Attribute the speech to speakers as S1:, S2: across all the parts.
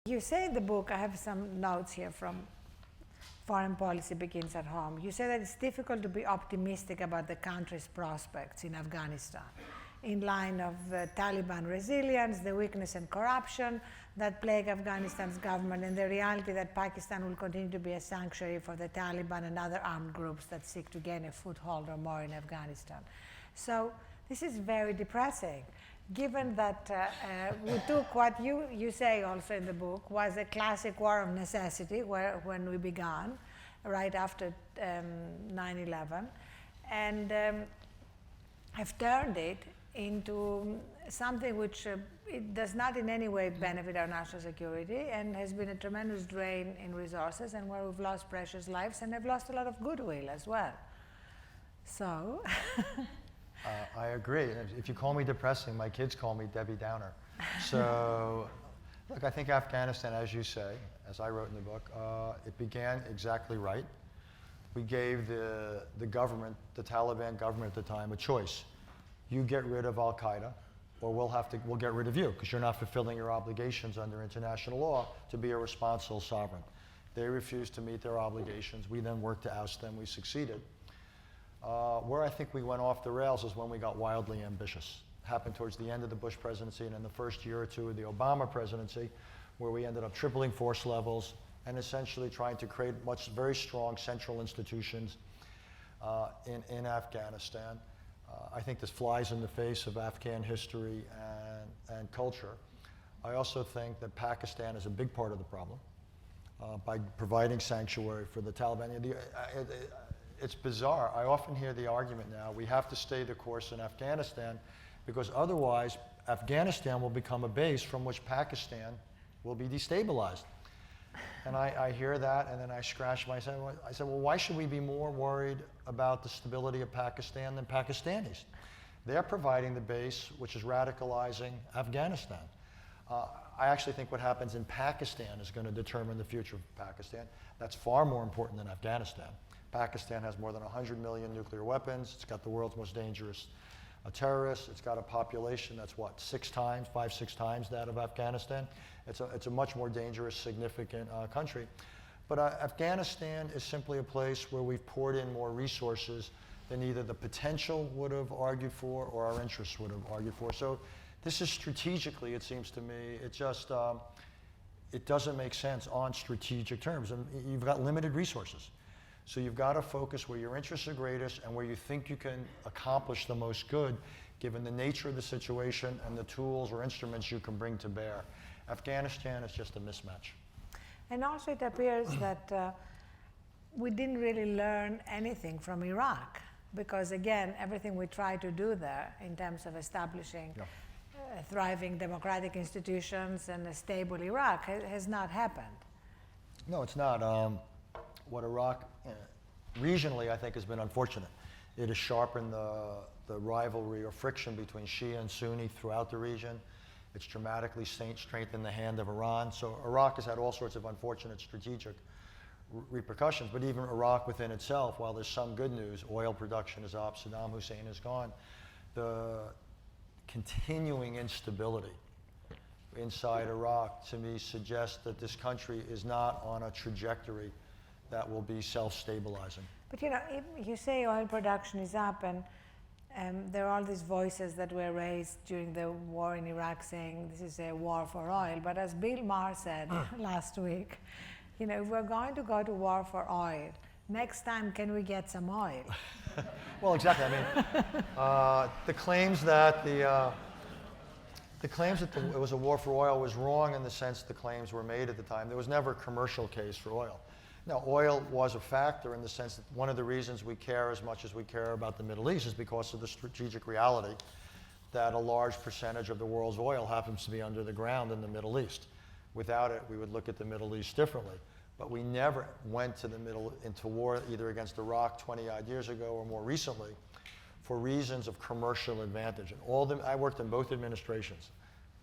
S1: You say in the book, I have some notes here from Foreign Policy Begins at Home. You say that it's difficult to be optimistic about the country's prospects in Afghanistan, in line of the Taliban resilience, the weakness and corruption that plague Afghanistan's government, and the reality that Pakistan will continue to be a sanctuary for the Taliban and other armed groups that seek to gain a foothold or more in Afghanistan. So this is very depressing, given that we took what you say also in the book was a classic war of necessity when we began, right after 9/11, and have turned it into something which it does not in any way benefit our national security and has been a tremendous drain in resources, and where we've lost precious lives and have lost a lot of goodwill as well. So.
S2: I agree. If you call me depressing, my kids call me Debbie Downer. So, look, I think Afghanistan, as you say, as I wrote in the book, it began exactly right. We gave the government, the Taliban government at the time, a choice. You get rid of Al-Qaeda, or we'll get rid of you, because you're not fulfilling your obligations under international law to be a responsible sovereign. They refused to meet their obligations. We then worked to oust them. We succeeded. Where I think we went off the rails is when we got wildly ambitious. It happened towards the end of the Bush presidency and in the first year or two of the Obama presidency, where we ended up tripling force levels and essentially trying to create very strong central institutions in Afghanistan. I think this flies in the face of Afghan history and culture. I also think that Pakistan is a big part of the problem by providing sanctuary for the Taliban. It's bizarre. I often hear the argument now, we have to stay the course in Afghanistan because otherwise Afghanistan will become a base from which Pakistan will be destabilized. And I hear that, and then I scratch myself. I said, well, why should we be more worried about the stability of Pakistan than Pakistanis? They're providing the base, which is radicalizing Afghanistan. I actually think what happens in Pakistan is going to determine the future of Pakistan. That's far more important than Afghanistan. Pakistan has more than 100 million nuclear weapons. It's got the world's most dangerous terrorists. It's got a population that's what, 6 times that of Afghanistan. It's a much more dangerous, significant country. But Afghanistan is simply a place where we've poured in more resources than either the potential would have argued for or our interests would have argued for. So this is strategically, it seems to me, it doesn't make sense on strategic terms. And you've got limited resources. So you've got to focus where your interests are greatest and where you think you can accomplish the most good, given the nature of the situation and the tools or instruments you can bring to bear. Afghanistan is just a mismatch.
S1: And also it appears that we didn't really learn anything from Iraq, because again, everything we tried to do there in terms of establishing thriving democratic institutions and a stable Iraq has not happened.
S2: No, it's not. What Iraq, regionally, I think has been unfortunate. It has sharpened the rivalry or friction between Shia and Sunni throughout the region. It's dramatically strengthened the hand of Iran. So Iraq has had all sorts of unfortunate strategic repercussions, but even Iraq within itself, while there's some good news, oil production is up, Saddam Hussein is gone, the continuing instability inside Iraq, to me, suggests that this country is not on a trajectory that will be self-stabilizing.
S1: But you know, if you say oil production is up, and there are all these voices that were raised during the war in Iraq saying this is a war for oil, but as Bill Maher said last week, you know, if we're going to go to war for oil, next time can we get some oil?
S2: Well, exactly. I mean, the claims that it was a war for oil was wrong in the sense the claims were made at the time. There was never a commercial case for oil. Now, oil was a factor in the sense that one of the reasons we care as much as we care about the Middle East is because of the strategic reality that a large percentage of the world's oil happens to be under the ground in the Middle East. Without it, we would look at the Middle East differently. But we never went into war either against Iraq 20-odd years ago or more recently for reasons of commercial advantage. And I worked in both administrations.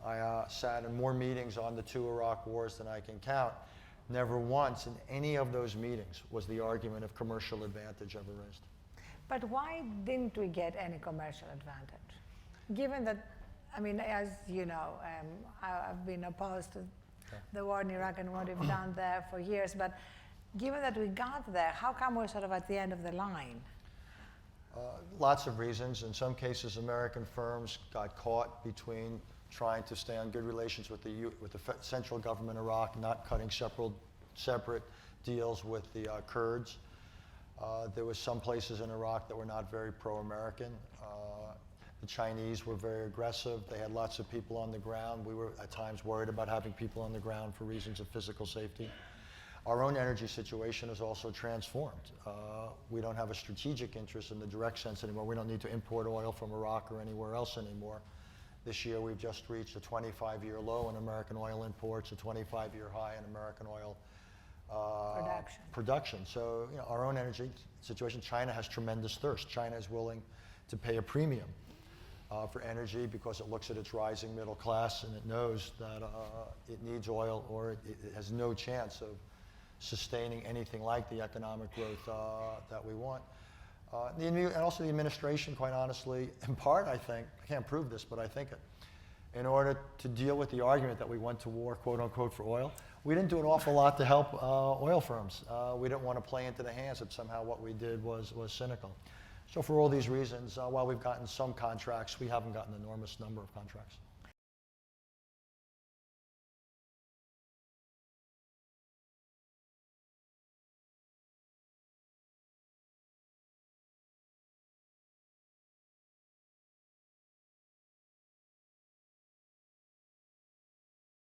S2: I sat in more meetings on the 2 Iraq wars than I can count. Never once in any of those meetings was the argument of commercial advantage ever raised.
S1: But why didn't we get any commercial advantage? Given that, I mean, as you know, I've been opposed to the war in Iraq and what we've done there for years. But given that we got there, how come we're sort of at the end of the line?
S2: Lots of reasons. In some cases, American firms got caught between trying to stay on good relations with the central government of Iraq, not cutting separate deals with the Kurds. There was some places in Iraq that were not very pro-American. The Chinese were very aggressive. They had lots of people on the ground. We were at times worried about having people on the ground for reasons of physical safety. Our own energy situation is also transformed. We don't have a strategic interest in the direct sense anymore. We don't need to import oil from Iraq or anywhere else anymore. This year we've just reached a 25-year low in American oil imports, a 25-year high in American oil production. So our own energy situation, China has tremendous thirst. China is willing to pay a premium for energy because it looks at its rising middle class and it knows that it needs oil or it has no chance of sustaining anything like the economic growth that we want. And also the administration, quite honestly, in part, I think, I can't prove this, but I think in order to deal with the argument that we went to war, quote unquote, for oil, we didn't do an awful lot to help oil firms. We didn't want to play into the hands that somehow what we did was cynical. So for all these reasons, while we've gotten some contracts, we haven't gotten an enormous number of contracts.